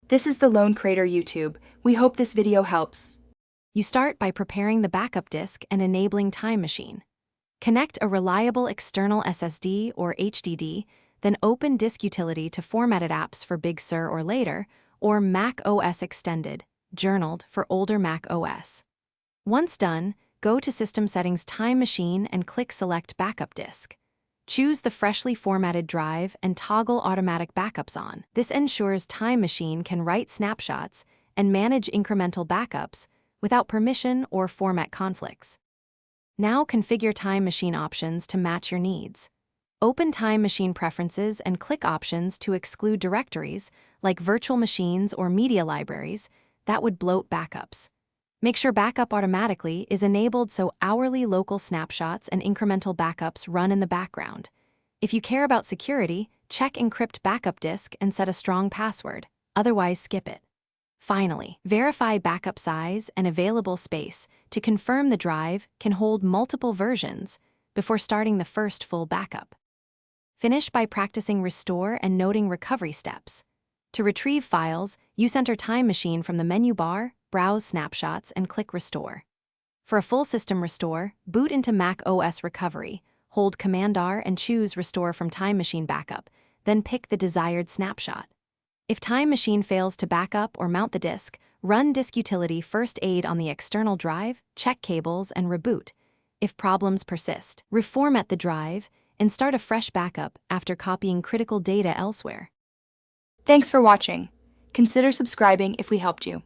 This is the Lone Crater YouTube. We hope this video helps. You start by preparing the backup disk and enabling Time Machine. Connect a reliable external SSD or HDD, then open Disk Utility to formatted apps for Big Sur or later, or Mac OS Extended, journaled for older Mac OS. Once done, go to System Settings Time Machine and click Select Backup Disk. Choose the freshly formatted drive and toggle Automatic Backups on. This ensures Time Machine can write snapshots and manage incremental backups without permission or format conflicts. Now configure Time Machine options to match your needs. Open Time Machine Preferences and click Options to exclude directories like virtual machines or media libraries that would bloat backups. Make sure Backup Automatically is enabled so hourly local snapshots and incremental backups run in the background. If you care about security, check Encrypt Backup Disk and set a strong password, otherwise skip it. Finally, verify backup size and available space to confirm the drive can hold multiple versions before starting the first full backup. Finish by practicing restore and noting recovery steps. To retrieve files, use Enter Time Machine from the menu bar, browse snapshots, and click Restore. For a full system restore, boot into Mac OS Recovery, hold Command-R and choose Restore from Time Machine Backup, then pick the desired snapshot. If Time Machine fails to back up or mount the disk, run Disk Utility First Aid on the external drive, check cables, and reboot. If problems persist, reformat the drive and start a fresh backup after copying critical data elsewhere. Thanks for watching. Consider subscribing if we helped you.